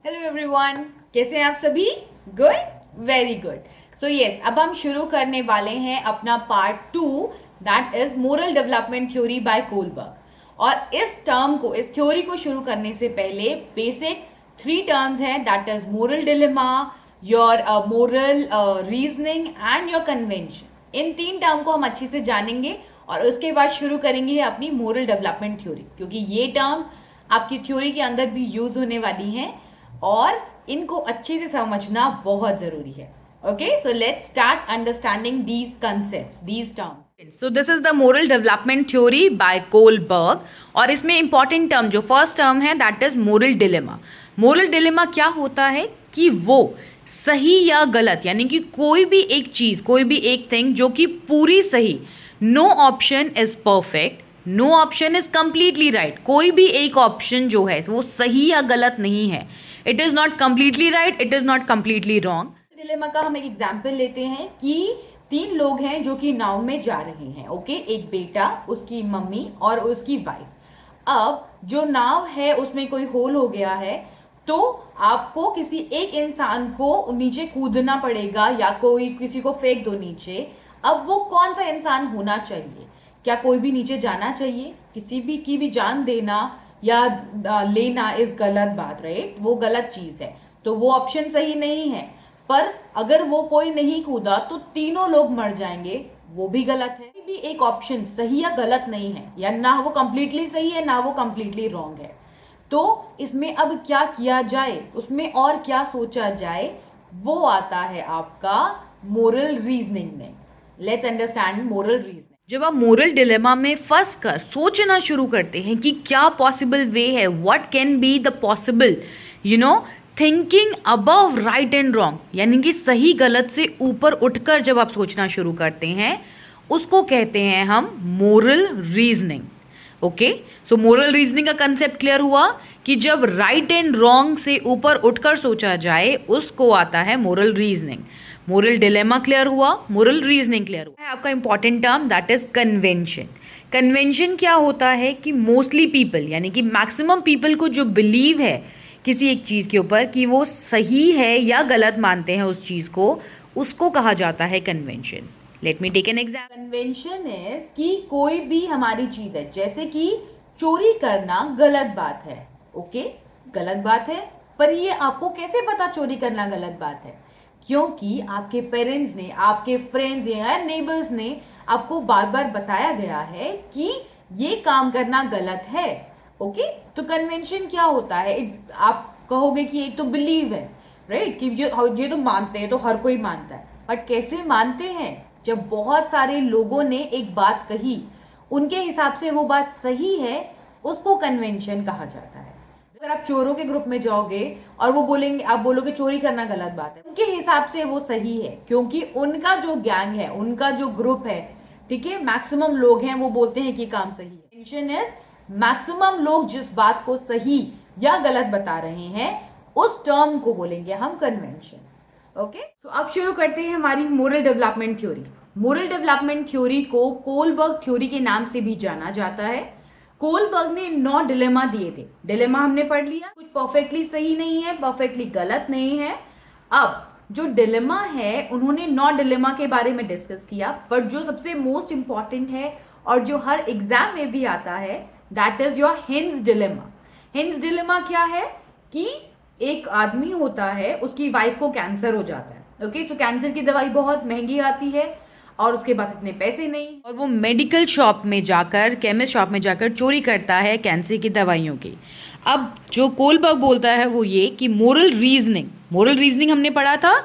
Hello everyone, कैसे हैं आप सभी? Good, very good. So yes, अब हम शुरू करने वाले हैं अपना part 2, that is moral development theory by Kohlberg. और इस थ्योरी को शुरू करने से पहले बेसिक 3 टर्म्स हैं, that is moral dilemma, your moral reasoning and your convention. In 3 term को हम अच्छे से जानेंगे और उसके बाद शुरू करेंगे अपनी मोरल डेवलपमेंट थ्योरी, क्योंकि ये टर्म्स आपकी थ्योरी के अंदर भी यूज होने वाली हैं और इनको अच्छे से समझना बहुत जरूरी है। Okay, so let's start understanding these concepts, these terms. So this is the moral development theory by Kohlberg और इसमें इंपॉर्टेंट टर्म जो फर्स्ट टर्म है that is moral dilemma. Moral dilemma क्या होता है कि वो सही या गलत, यानी कि कोई भी एक चीज, कोई भी एक थिंग जो कि पूरी सही, no option is perfect, no option is completely right, कोई भी एक ऑप्शन जो है वो सही या गलत नहीं है। It is not completely right, it is not completely wrong. Dilemma का हम एक एग्जाम्पल लेते हैं कि 3 लोग हैं जो कि नाव में जा रहे हैं। ओके, एक बेटा, उसकी मम्मी और उसकी वाइफ। अब जो नाव है उसमें कोई होल हो गया है, तो आपको किसी एक इंसान को नीचे कूदना पड़ेगा या कोई किसी को फेंक दो नीचे। अब वो कौन सा इंसान होना चाहिए? क्या कोई भी नीचे जाना चाहिए? किसी भी की भी जान देना या लेना इस गलत बात, राइट? वो गलत चीज है, तो वो ऑप्शन सही नहीं है। पर अगर वो कोई नहीं कूदा तो तीनों लोग मर जाएंगे, वो भी गलत है। भी एक ऑप्शन सही या गलत नहीं है, या ना वो कंप्लीटली सही है ना वो कंप्लीटली रॉन्ग है। तो इसमें अब क्या किया जाए, उसमें और क्या सोचा जाए, वो आता है आपका मोरल रीजनिंग में। Let's understand moral reasoning. जब आप मोरल डिलेमा में फंस कर सोचना शुरू करते हैं कि क्या पॉसिबल वे है, what can be the possible, thinking above right and wrong, यानी कि सही गलत से ऊपर उठकर जब आप सोचना शुरू करते हैं, उसको कहते हैं हम मोरल रीजनिंग। ओके, सो मोरल रीजनिंग का कंसेप्ट क्लियर हुआ कि जब राइट एंड रॉन्ग से ऊपर उठकर सोचा जाए उसको आता है moral reasoning. Moral dilemma clear हुआ, मोरल रीजनिंग क्लियर हुआ है। आपका important term that is convention. Convention क्या होता है कि मोस्टली पीपल, यानी कि मैक्सिमम पीपल को जो बिलीव है किसी एक चीज़ के ऊपर कि वो सही है या गलत मानते हैं उस चीज़ को, उसको कहा जाता है convention. Let me take an example. Convention is कि कोई भी हमारी चीज है, जैसे कि चोरी करना गलत बात है। ओके, गलत बात है, पर ये आपको कैसे पता चोरी करना गलत बात है? क्योंकि आपके पेरेंट्स ने, आपके फ्रेंड्स या नेबर्स ने आपको बार बार बताया गया है कि ये काम करना गलत है। ओके, तो कन्वेंशन क्या होता है? आप कहोगे कि एक तो बिलीव है, राइट, कि ये तो मानते हैं, तो हर कोई मानता है। बट कैसे मानते हैं? जब बहुत सारे लोगों ने एक बात कही, उनके हिसाब से वो बात सही है, उसको कन्वेंशन कहा जाता है। अगर आप चोरों के ग्रुप में जाओगे और वो बोलेंगे, आप बोलोगे चोरी करना गलत बात है, उनके हिसाब से वो सही है, क्योंकि उनका जो गैंग है, उनका जो ग्रुप है, ठीक है, मैक्सिमम लोग हैं, वो बोलते हैं कि काम सही है। कन्वेंशन इज मैक्सिमम लोग जिस बात को सही या गलत बता रहे हैं, उस टर्म को बोलेंगे हम कन्वेंशन। ओके, तो अब शुरू करते हैं हमारी moral development theory. Moral development theory को कोलबर्ग थ्योरी के नाम से भी जाना जाता है। कोलबर्ग ने 9 डिलेमा दिए थे। डिलेमा हमने पढ़ लिया, कुछ परफेक्टली सही नहीं है, परफेक्टली गलत नहीं है। अब जो डिलेमा है, उन्होंने 9 डिलेमा के बारे में डिस्कस किया, पर जो सबसे मोस्ट इंपॉर्टेंट है और जो हर एग्जाम में भी आता है, that is your hinge dilemma. Hinge dilemma क्या है कि एक आदमी होता है, उसकी वाइफ को कैंसर हो जाता है। ओके, तो कैंसर की दवाई बहुत महंगी आती है और उसके पास इतने पैसे नहीं, और वो मेडिकल शॉप में जाकर, केमिस्ट शॉप में जाकर चोरी करता है कैंसर की दवाइयों की। अब जो कोलबर्ग बोलता है वो ये कि मोरल रीजनिंग हमने पढ़ा था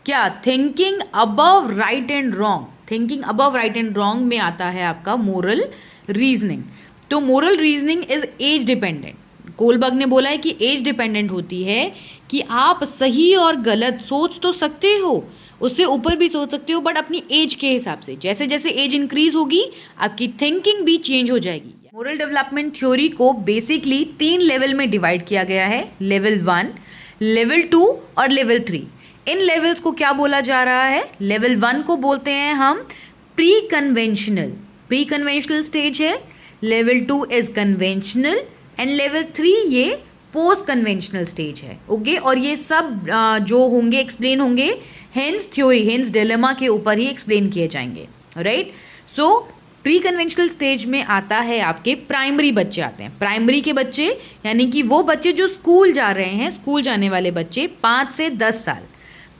क्या? Thinking above right and wrong. Thinking above right and wrong में आता है आपका मोरल रीजनिंग। तो moral reasoning is age dependent. Kohlberg ने बोला है कि एज डिपेंडेंट होती है, कि आप सही और गलत सोच तो सकते हो, उससे ऊपर भी सोच सकते हो, बट अपनी एज के हिसाब से। जैसे जैसे एज इंक्रीज होगी आपकी थिंकिंग भी चेंज हो जाएगी। मोरल डेवलपमेंट थ्योरी को बेसिकली 3 लेवल में डिवाइड किया गया है, लेवल 1, लेवल 2 और लेवल 3। इन लेवल्स को क्या बोला जा रहा है? लेवल 1 को बोलते हैं हम प्री कन्वेंशनल स्टेज है, level 2 is conventional and level 3 ये पोस्ट कन्वेंशनल स्टेज है। ओके, और ये सब जो होंगे एक्सप्लेन होंगे हेंस थ्योरी, हेंस डिलेमा के ऊपर ही एक्सप्लेन किए जाएंगे, राइट। सो प्री कन्वेंशनल स्टेज में आता है आपके प्राइमरी बच्चे आते हैं। प्राइमरी के बच्चे यानी कि वो बच्चे जो स्कूल जा रहे हैं, स्कूल जाने वाले बच्चे 5 से 10 साल,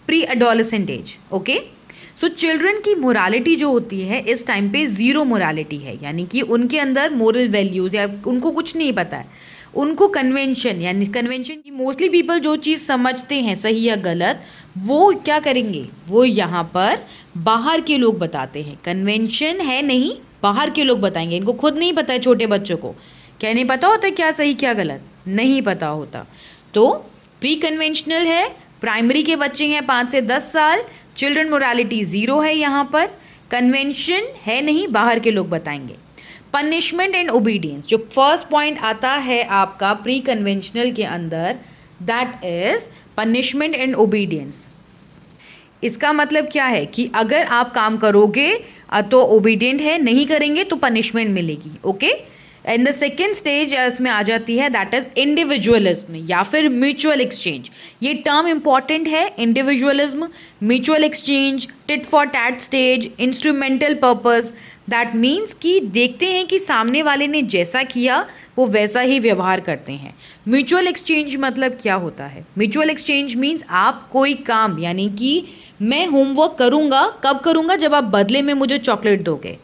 pre adolescent age. Okay, so children की मोरालिटी जो होती है इस टाइम पे ज़ीरो मोरालिटी है, यानी कि उनके अंदर मोरल वैल्यूज़ या उनको कुछ नहीं पता है। उनको कन्वेंशन, यानी कन्वेंशन की मोस्टली पीपल जो चीज़ समझते हैं सही या गलत, वो क्या करेंगे, वो यहाँ पर बाहर के लोग बताते हैं। कन्वेंशन है नहीं, बाहर के लोग बताएंगे। इनको खुद नहीं पता है, छोटे बच्चों को क्या नहीं पता होता, क्या सही क्या गलत नहीं पता होता। तो प्री कन्वेंशनल है, प्राइमरी के बच्चे हैं 5 से 10 साल, चिल्ड्रन मोरालिटी ज़ीरो है यहाँ पर, कन्वेंशन है नहीं, बाहर के लोग बताएंगे। पनिशमेंट एंड ओबीडियंस, जो फर्स्ट पॉइंट आता है आपका प्री कन्वेंशनल के अंदर, that is punishment and obedience. इसका मतलब क्या है कि अगर आप काम करोगे तो ओबीडियंट है, नहीं करेंगे तो पनिशमेंट मिलेगी। Okay, and the second stage इसमें आ जाती है, दैट इज इंडिविजुअलिज्म या फिर म्यूचुअल एक्सचेंज। ये टर्म इंपॉर्टेंट है, individualism, mutual exchange, tit for tat stage, instrumental purpose. That means कि देखते हैं कि सामने वाले ने जैसा किया वो वैसा ही व्यवहार करते हैं। म्यूचुअल एक्सचेंज मतलब क्या होता है? म्यूचुअल एक्सचेंज मीन्स आप कोई काम, यानी कि मैं होमवर्क करूँगा, कब करूँगा, जब आप बदले में मुझे चॉकलेट दोगे,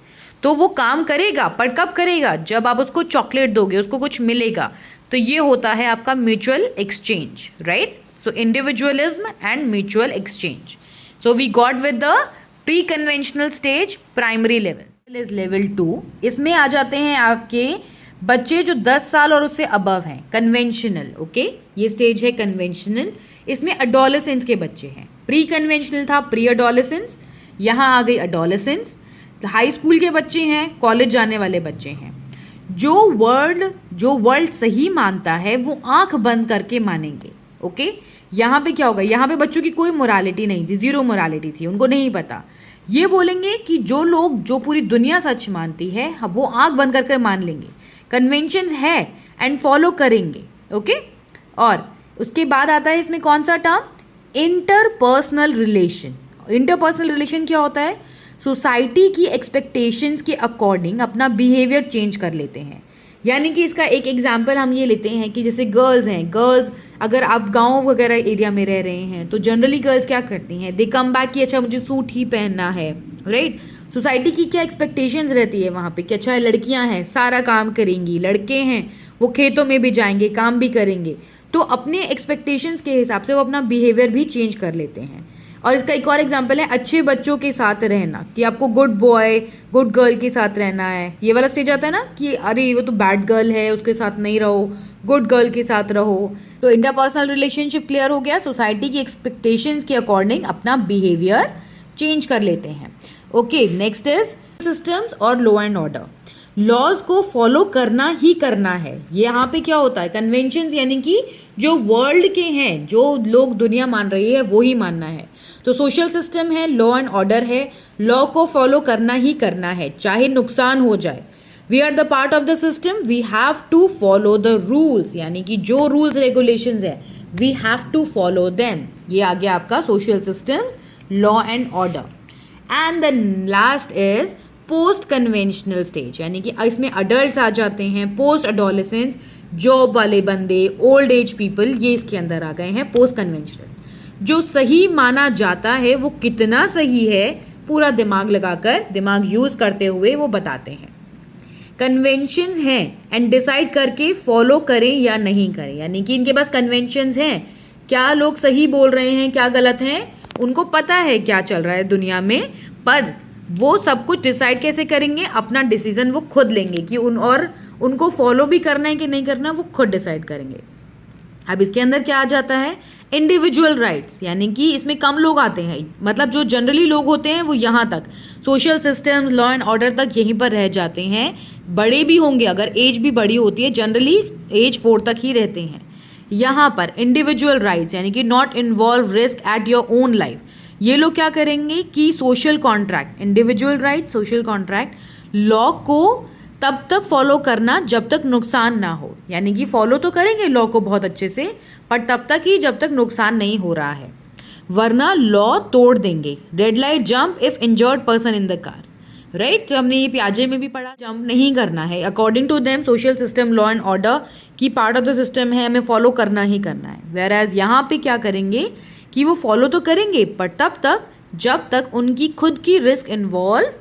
तो वो काम करेगा, पर कब करेगा, जब आप उसको चॉकलेट दोगे, उसको कुछ मिलेगा। तो ये होता है आपका mutual exchange, right. So individualism and mutual exchange. So we got with the pre conventional stage, primary level is level 2। इसमें आ जाते हैं आपके बच्चे जो 10 साल और उससे अबव हैं, कन्वेंशनल। ओके, ये स्टेज है कन्वेंशनल। इसमें अडोलेसेंस के बच्चे हैं। प्री कन्वेंशनल था प्री अडोलेसेंस, यहाँ आ गई अडोलेसेंस। हाई स्कूल के बच्चे हैं, कॉलेज जाने वाले बच्चे हैं। जो वर्ल्ड सही मानता है वो आंख बंद करके मानेंगे। ओके, यहाँ पे क्या होगा, यहाँ पे बच्चों की कोई मोरालिटी नहीं थी, जीरो मोरालिटी थी, उनको नहीं पता। ये बोलेंगे कि जो पूरी दुनिया सच मानती है वो आंख बंद करके मान लेंगे, कन्वेंशंस है एंड फॉलो करेंगे। ओके, और उसके बाद आता है इसमें कौन सा term, interpersonal relation. Interpersonal relation क्या होता है, सोसाइटी की एक्सपेक्टेशंस के अकॉर्डिंग अपना बिहेवियर चेंज कर लेते हैं। यानी कि इसका एक एग्जांपल हम ये लेते हैं कि जैसे गर्ल्स हैं, गर्ल्स अगर आप गांव वगैरह एरिया में रह रहे हैं तो जनरली गर्ल्स क्या करती हैं, दे कम बैक कि अच्छा मुझे सूट ही पहनना है, राइट। सोसाइटी की क्या एक्सपेक्टेशंस रहती है वहाँ पे कि अच्छा लड़कियाँ हैं सारा काम करेंगी, लड़के हैं वो खेतों में भी जाएंगे काम भी करेंगे। तो अपने एक्सपेक्टेशंस के हिसाब से वो अपना बिहेवियर भी चेंज कर लेते हैं। और इसका एक और एग्जांपल है अच्छे बच्चों के साथ रहना, कि आपको गुड बॉय गुड गर्ल के साथ रहना है। ये वाला स्टेज आता है ना कि अरे वो तो बैड गर्ल है, उसके साथ नहीं रहो, गुड गर्ल के साथ रहो। तो इंटरपर्सनल रिलेशनशिप क्लियर हो गया, सोसाइटी की एक्सपेक्टेशंस के अकॉर्डिंग अपना बिहेवियर चेंज कर लेते हैं। ओके, नेक्स्ट इज सिस्टम्स और लॉ एंड ऑर्डर। लॉज को फॉलो करना ही करना है। यहाँ पे क्या होता है, कन्वेंशंस यानी कि जो वर्ल्ड के हैं, जो लोग दुनिया मान रही है वो ही मानना है। तो सोशल सिस्टम है, लॉ एंड ऑर्डर है, लॉ को फॉलो करना ही करना है चाहे नुकसान हो जाए। We are the part of the system, we have to follow the rules, यानी कि जो रूल्स रेगुलेशंस है we have to follow them. ये आ गया आपका social systems, law and order. And the last is post conventional stage, यानी कि इसमें अडल्ट आ जाते हैं, पोस्ट अडोलेसेंस, जॉब वाले बंदे, ओल्ड एज पीपल, ये इसके अंदर आ गए हैं पोस्ट कन्वेंशनल। जो सही माना जाता है वो कितना सही है पूरा दिमाग लगाकर, दिमाग यूज करते हुए वो बताते हैं। कन्वेंशंस हैं एंड डिसाइड करके फॉलो करें या नहीं करें, यानी कि इनके पास कन्वेंशंस हैं, क्या लोग सही बोल रहे हैं क्या गलत हैं, उनको पता है क्या चल रहा है दुनिया में, पर वो सब कुछ डिसाइड कैसे करेंगे, अपना डिसीजन वो खुद लेंगे कि उनको फॉलो भी करना है कि नहीं करना, वो खुद डिसाइड करेंगे। अब इसके अंदर क्या आ जाता है, इंडिविजुअल राइट्स, यानी कि इसमें कम लोग आते हैं, मतलब जो जनरली लोग होते हैं वो यहाँ तक, social systems law and order तक यहीं पर रह जाते हैं। बड़े भी होंगे, अगर एज भी बड़ी होती है, जनरली एज 4 तक ही रहते हैं। यहाँ पर इंडिविजुअल राइट्स यानी कि not involve risk at your own life. ये लोग क्या करेंगे कि social contract, individual right, social contract, law को तब तक फॉलो करना जब तक नुकसान ना हो, यानी कि फॉलो तो करेंगे लॉ को बहुत अच्छे से, पर तब तक ही जब तक नुकसान नहीं हो रहा है, वरना लॉ तोड़ देंगे। Red light jump if injured person in the car, right. तो हमने ये प्याजे में भी पढ़ा, जंप नहीं करना है। According to them social system law and order की पार्ट ऑफ द सिस्टम है, हमें फॉलो करना ही करना है। वेयर एज यहाँ पे क्या करेंगे कि वो फॉलो तो करेंगे, पर तब तक जब तक उनकी खुद की रिस्क इन्वॉल्व,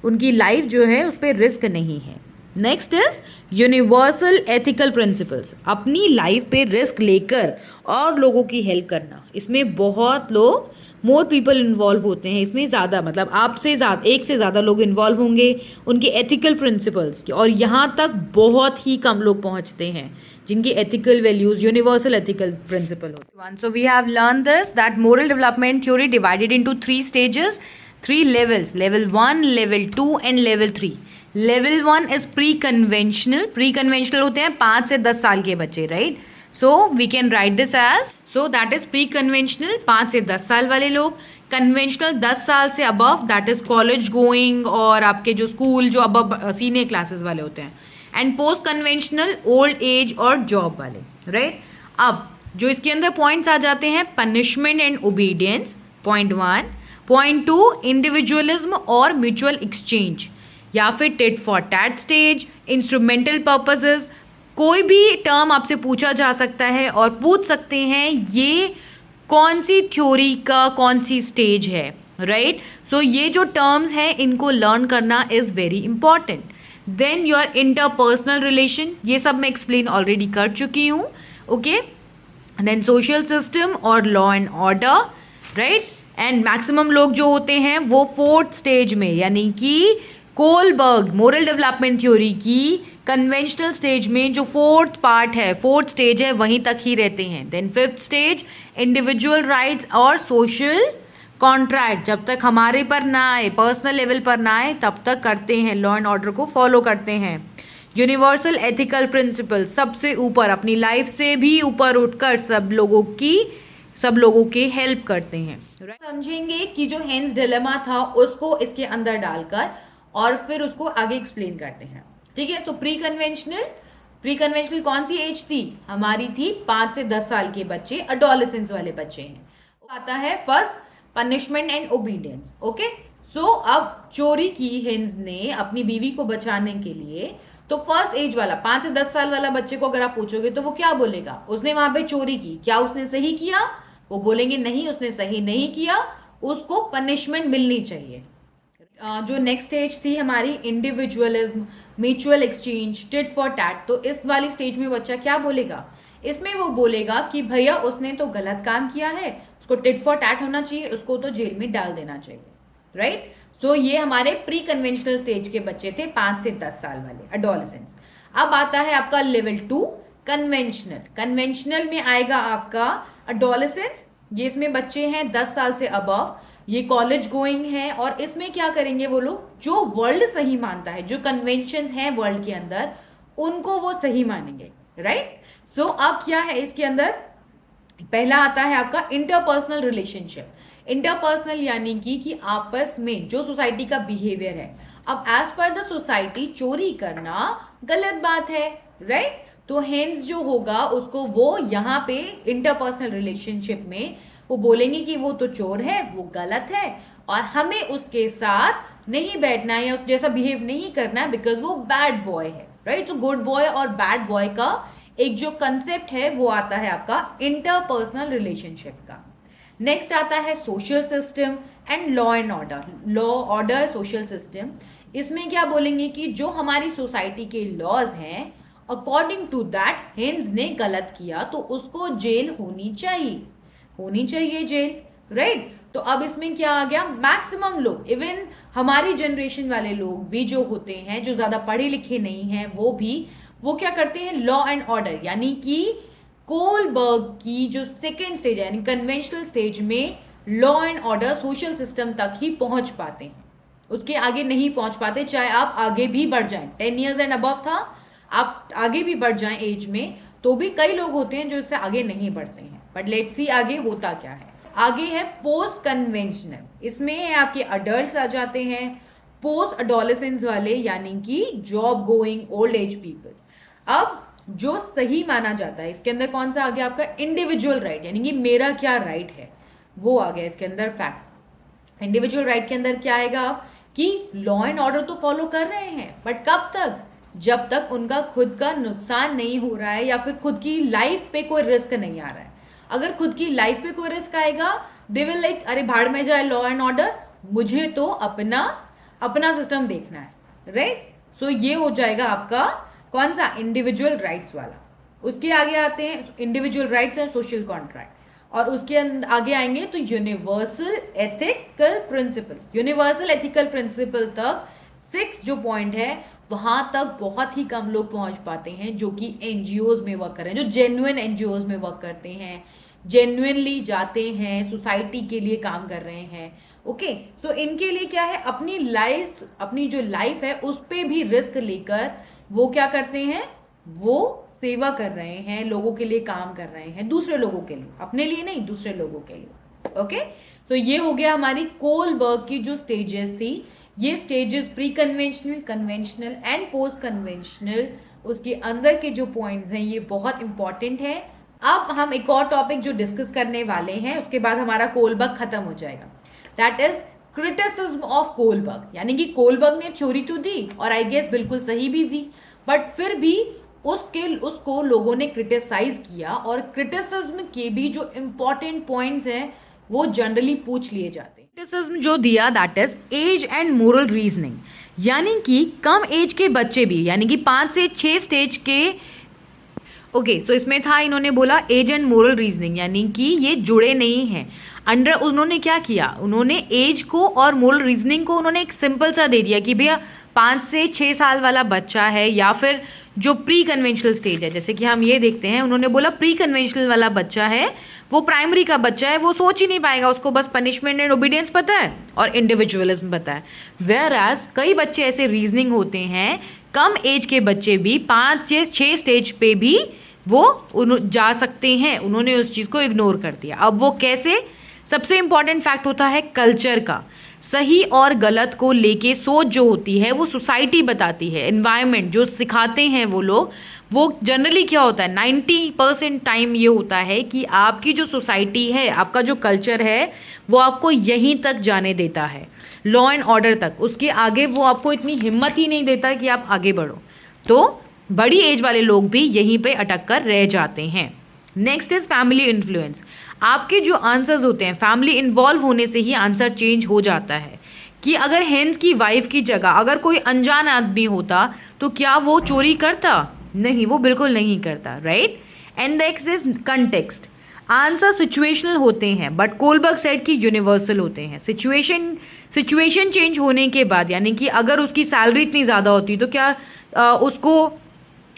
उनकी लाइफ जो है उस पर रिस्क नहीं है। Next is universal ethical principles, अपनी लाइफ पे रिस्क लेकर और लोगों की हेल्प करना। इसमें बहुत लोग, मोर पीपल इन्वॉल्व होते हैं इसमें, ज़्यादा मतलब आपसे ज़्यादा, एक से ज़्यादा लोग इन्वॉल्व होंगे उनके एथिकल प्रिंसिपल्स के, और यहाँ तक बहुत ही कम लोग पहुँचते हैं जिनकी ethical values universal ethical principle होते हैं। So we have learn this that moral development theory divided into 3 stages, 3 levels, level 1, level 2 and level 3. Level 1 is pre conventional. Pre conventional होते हैं 5 से 10 साल के बच्चे, right. So we can write this age, so that is pre conventional 5 से 10 साल वाले लोग। कन्वेंशनल 10 साल से above, that is college going और आपके जो स्कूल जो अबव सीनियर क्लासेस वाले होते हैं। And post conventional old age और जॉब वाले, राइट। अब जो इसके अंदर पॉइंट्स आ जाते हैं, punishment and obedience, point 1। Point 2, individualism और म्यूचुअल एक्सचेंज, या फिर tit for tat stage, instrumental purposes. कोई भी टर्म आपसे पूछा जा सकता है और पूछ सकते हैं ये कौन सी थ्योरी का कौन सी स्टेज है, राइट। सो ये जो टर्म्स हैं इनको लर्न करना is very important. Then your interpersonal relation, ये सब मैं एक्सप्लेन ऑलरेडी कर चुकी हूँ, ओके। देन सोशल सिस्टम और law and order, right. And maximum लोग जो होते हैं वो 4th स्टेज में, यानी कि कोलबर्ग मोरल डेवलपमेंट थ्योरी की कन्वेंशनल स्टेज में जो 4th पार्ट है, 4th स्टेज है, वहीं तक ही रहते हैं। Then 5th stage individual rights और सोशल कॉन्ट्रैक्ट, जब तक हमारे पर ना आए, पर्सनल लेवल पर ना आए, तब तक करते हैं, लॉ एंड ऑर्डर को फॉलो करते हैं। यूनिवर्सल एथिकल प्रिंसिपल, सबसे ऊपर, अपनी लाइफ से भी ऊपर उठकर सब लोगों के हेल्प करते हैं। समझेंगे कि जो हेंस डिलेमा था उसको इसके अंदर डालकर और फिर उसको आगे एक्सप्लेन करते हैं, ठीक है। तो प्री कन्वेंशनल कौन सी एज थी हमारी? थी 5 से 10 साल के बच्चे, अडोलेसेंस वाले बच्चे हैं। आता है first, punishment and obedience, okay. So अब चोरी की हेंस ने अपनी बीवी को बचाने के लिए, तो फर्स्ट एज वाला 5 से 10 साल वाला बच्चे को अगर आप पूछोगे तो वो क्या बोलेगा? उसने वहां पे चोरी की, क्या उसने सही किया? वो बोलेंगे नहीं, उसने सही नहीं किया, उसको पनिशमेंट मिलनी चाहिए। जो नेक्स्ट स्टेज थी हमारी, individualism, mutual exchange, tit for tat, तो इस वाली स्टेज में बच्चा क्या बोलेगा? इसमें वो बोलेगा कि भैया उसने तो गलत काम किया है, उसको टिट फॉर टैट होना चाहिए, उसको तो जेल में डाल देना चाहिए, राइट। सो ये हमारे प्री कन्वेंशनल स्टेज के बच्चे थे, 5 से 10 साल वाले, एडोलेसेंस। अब आता है आपका लेवल 2, कन्वेंशनल में आएगा आपका एडोलेसेंस, ये इसमें बच्चे हैं 10 साल से अबव, ये कॉलेज गोइंग है, और इसमें क्या करेंगे वो लोग? जो वर्ल्ड सही मानता है, जो कन्वेंशंस हैं वर्ल्ड के अंदर, उनको वो सही मानेंगे, राइट। सो अब क्या है इसके अंदर? पहला आता है आपका इंटरपर्सनल रिलेशनशिप। इंटरपर्सनल यानी कि आपस में जो सोसाइटी का बिहेवियर है। अब एज पर द सोसाइटी चोरी करना गलत बात है, राइट। तो हेंस जो होगा उसको वो यहाँ पे इंटरपर्सनल रिलेशनशिप में वो बोलेंगे कि वो तो चोर है, वो गलत है, और हमें उसके साथ नहीं बैठना है या जैसा बिहेव नहीं करना है, बिकॉज वो बैड बॉय है, राइट। तो गुड बॉय और बैड बॉय का एक जो कंसेप्ट है वो आता है आपका इंटरपर्सनल रिलेशनशिप का। नेक्स्ट आता है social system and law and order. Law, order, social system, इसमें क्या बोलेंगे कि जो हमारी सोसाइटी के लॉज हैं, अकॉर्डिंग टू दैट हेंस ने गलत किया तो उसको जेल होनी चाहिए जेल, राइट। तो अब इसमें क्या आ गया? मैक्सिमम लोग, इवन हमारी जनरेशन वाले लोग भी जो होते हैं, जो ज्यादा पढ़े लिखे नहीं हैं, वो क्या करते हैं? लॉ एंड ऑर्डर, यानी कि कोलबर्ग की जो सेकेंड स्टेज है, यानी कन्वेंशनल स्टेज में law and order social system तक ही पहुंच पाते हैं, उसके आगे नहीं पहुंच पाते। चाहे आप आगे भी बढ़ जाएं, 10 years एंड अबव था, आप आगे भी बढ़ जाएं एज में, तो भी कई लोग होते हैं जो इससे आगे नहीं बढ़ते हैं। बट लेट्स सी आगे होता क्या है। आगे है पोस्ट कन्वेंशनल, इसमें आपके अडल्ट आ जाते हैं, पोस्ट अडोलेसेंस वाले यानी कि job going old age people. अब जो सही माना जाता है इसके अंदर कौन सा आ गया आपका इंडिविजुअल राइट, यानी कि मेरा क्या राइट है वो आ गया इसके अंदर फैक्ट। इंडिविजुअल राइट के अंदर क्या आएगा आप कि लॉ एंड ऑर्डर तो फॉलो कर रहे हैं बट कब तक, जब तक उनका खुद का नुकसान नहीं हो रहा है या फिर खुद की लाइफ पे कोई रिस्क नहीं आ रहा है। अगर खुद की लाइफ पे कोई रिस्क आएगा दे विल लाइक अरे भाड़ में जाए लॉ एंड ऑर्डर, मुझे तो अपना सिस्टम देखना है, राइट। सो ये हो जाएगा आपका कौन सा इंडिविजुअल राइट्स वाला। उसके आगे आते हैं individual rights and social contract, और उसके आगे आएंगे तो universal ethical principle. Universal ethical principle तक 6 जो पॉइंट है वहां तक बहुत ही कम लोग पहुंच पाते हैं जो कि एनजीओज में वर्क कर रहे हैं, जो जेन्युइन एनजीओज में वर्क करते हैं, जेन्युइनली जाते हैं, सोसाइटी के लिए काम कर रहे हैं। ओके सो इनके लिए क्या है, अपनी जो लाइफ है उस पर भी रिस्क लेकर वो क्या करते हैं, वो सेवा कर रहे हैं, लोगों के लिए काम कर रहे हैं, दूसरे लोगों के लिए, अपने लिए नहीं दूसरे लोगों के लिए। ओके सो ये हो गया हमारी कोलबर्ग की जो स्टेजेस थी। ये stages pre conventional, conventional and post conventional, उसके अंदर के जो पॉइंट्स हैं ये बहुत इंपॉर्टेंट है। अब हम एक और टॉपिक जो डिस्कस करने वाले हैं उसके बाद हमारा कोलबर्ग खत्म हो जाएगा, that is criticism of Kohlberg. यानी कि कोलबर्ग ने थ्योरी तो दी और आई गेस बिल्कुल सही भी दी, बट फिर भी उसको लोगों ने क्रिटिसाइज किया, और क्रिटिसिज्म के भी जो इंपॉर्टेंट पॉइंट्स हैं वो जनरली पूछ लिए जाते हैं। क्रिटिसिज्म जो दिया that is age and moral reasoning, यानी कि कम एज के बच्चे भी, यानी कि 5 से 6 स्टेज के ओके सो इसमें था, इन्होंने बोला एज एंड मोरल रीजनिंग, यानी कि ये जुड़े नहीं हैं। उन्होंने क्या किया, उन्होंने एज को और मोरल रीजनिंग को उन्होंने एक सिंपल सा दे दिया कि भैया 5 से 6 साल वाला बच्चा है, या फिर जो प्री कन्वेंशनल स्टेज है, जैसे कि हम ये देखते हैं, उन्होंने बोला प्री कन्वेंशनल वाला बच्चा है, वो प्राइमरी का बच्चा है, वो सोच ही नहीं पाएगा, उसको बस पनिशमेंट एंड ओबीडियंस पता है और इंडिविजुअलिज्म पता है। वेयर एज कई बच्चे ऐसे रीजनिंग होते हैं, कम एज के बच्चे भी 5 से 6 स्टेज पे भी वो जा सकते हैं, उन्होंने उस चीज़ को इग्नोर कर दिया। अब वो कैसे, सबसे इंपॉर्टेंट फैक्ट होता है कल्चर का। सही और गलत को लेके सोच जो होती है वो सोसाइटी बताती है, एनवायरनमेंट जो सिखाते हैं वो लोग, वो जनरली क्या होता है 90% टाइम ये होता है कि आपकी जो सोसाइटी है, आपका जो कल्चर है वो आपको यहीं तक जाने देता है, लॉ एंड ऑर्डर तक। उसके आगे वो आपको इतनी हिम्मत ही नहीं देता कि आप आगे बढ़ो, तो बड़ी एज वाले लोग भी यहीं पे अटक कर रह जाते हैं। Next is family influence. आपके जो आंसर्स होते हैं, फैमिली इन्वॉल्व होने से ही आंसर चेंज हो जाता है। कि अगर हेंस की वाइफ की जगह अगर कोई अनजान आदमी होता तो क्या वो चोरी करता? नहीं, वो बिल्कुल नहीं करता, right. And next is context. Answer situational होते हैं बट कोलबर्ग सेट की यूनिवर्सल होते हैं। सिचुएशन चेंज होने के बाद, यानी कि अगर उसकी सैलरी इतनी ज़्यादा होती तो क्या उसको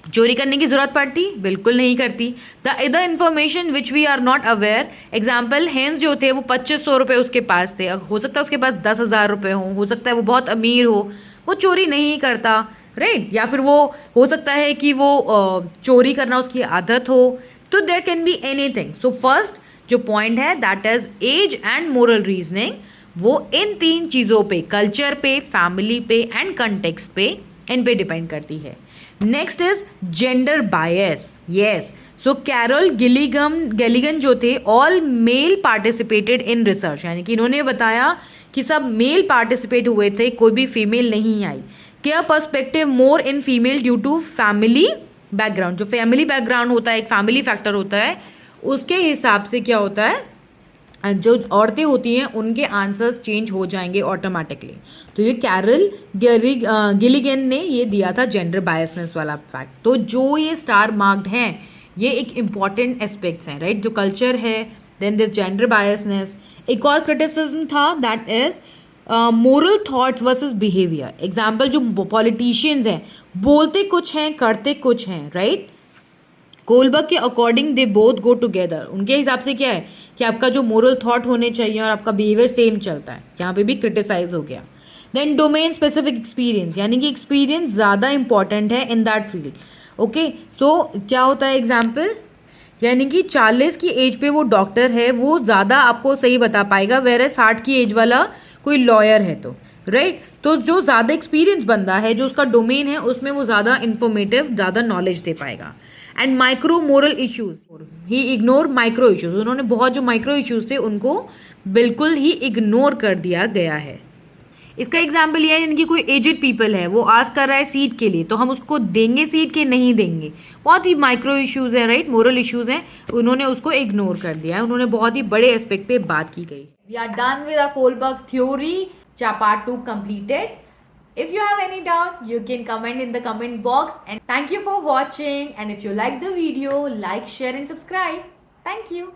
चोरी करने की जरूरत पड़ती? बिल्कुल नहीं करती। The other information which we are not aware, example hence जो थे वो 2500 रुपये उसके पास थे, हो सकता है उसके पास 10,000 रुपये हो सकता है वो बहुत अमीर हो, वो चोरी नहीं करता, राइट। या फिर वो हो सकता है कि वो चोरी करना उसकी आदत हो, तो there can be anything. So first जो पॉइंट है that is age and moral reasoning, वो इन 3 चीज़ों पे, कल्चर पे, फैमिली पे एंड कंटेक्स्ट पे, इन पे डिपेंड करती है। Next is gender bias. Yes, so Carol Gilligan जो थे, all male participated in research, यानी कि इन्होंने बताया कि सब मेल पार्टिसिपेट हुए थे, कोई भी फीमेल नहीं आई। Care perspective more in female due to family background. जो फैमिली बैकग्राउंड होता है, एक फैमिली फैक्टर होता है, उसके हिसाब से क्या होता है, जो औरतें होती हैं उनके आंसर्स चेंज हो जाएंगे ऑटोमेटिकली। तो ये कैरल गिलिगन ने ये दिया था जेंडर बायसनेस वाला फैक्ट। तो जो ये स्टार मार्क्ड हैं ये एक इम्पॉर्टेंट एस्पेक्ट्स हैं, राइट। जो कल्चर है, देन दिस जेंडर बायसनेस। एक और क्रिटिसिज्म था that is moral thoughts versus behaviour. Example जो पॉलिटिशियंस हैं बोलते कुछ हैं करते कुछ हैं, राइट। कोलबर्ग के according they both go together. उनके हिसाब से क्या है कि आपका जो मोरल थॉट होने चाहिए और आपका बिहेवियर सेम चलता है, यहाँ पे भी क्रिटिसाइज हो गया। देन डोमेन स्पेसिफिक एक्सपीरियंस, यानी कि एक्सपीरियंस ज़्यादा इंपॉर्टेंट है इन दैट फील्ड। ओके, सो क्या होता है एग्जाम्पल, यानी कि 40 की एज पे वो डॉक्टर है, वो ज़्यादा आपको सही बता पाएगा, वेयर 60 की एज वाला कोई लॉयर है, तो राइट। तो जो ज़्यादा एक्सपीरियंस बंदा है, जो उसका डोमेन है, उसमें वो ज़्यादा इन्फॉर्मेटिव, ज़्यादा नॉलेज दे पाएगा. And micro moral issues, he ignore micro issues. उन्होंने बहुत जो माइक्रो इश्यूज थे उनको बिल्कुल ही इग्नोर कर दिया गया है. इसका एग्जाम्पल ये है, इनकी कोई एजेड पीपल है, वो आस्क कर रहा है सीट के लिए, तो हम उसको देंगे सीट के नहीं देंगे. बहुत ही माइक्रो इश्यूज है, राइट, मोरल इश्यूज हैं, उन्होंने उसको इग्नोर कर दिया है. उन्होंने बहुत ही बड़े एस्पेक्ट पे बात की गई. We are done with a Kohlberg theory. Part 2 completed. If you have any doubt, you can comment in the comment box. And thank you for watching. And if you like the video, like, share and subscribe. Thank you.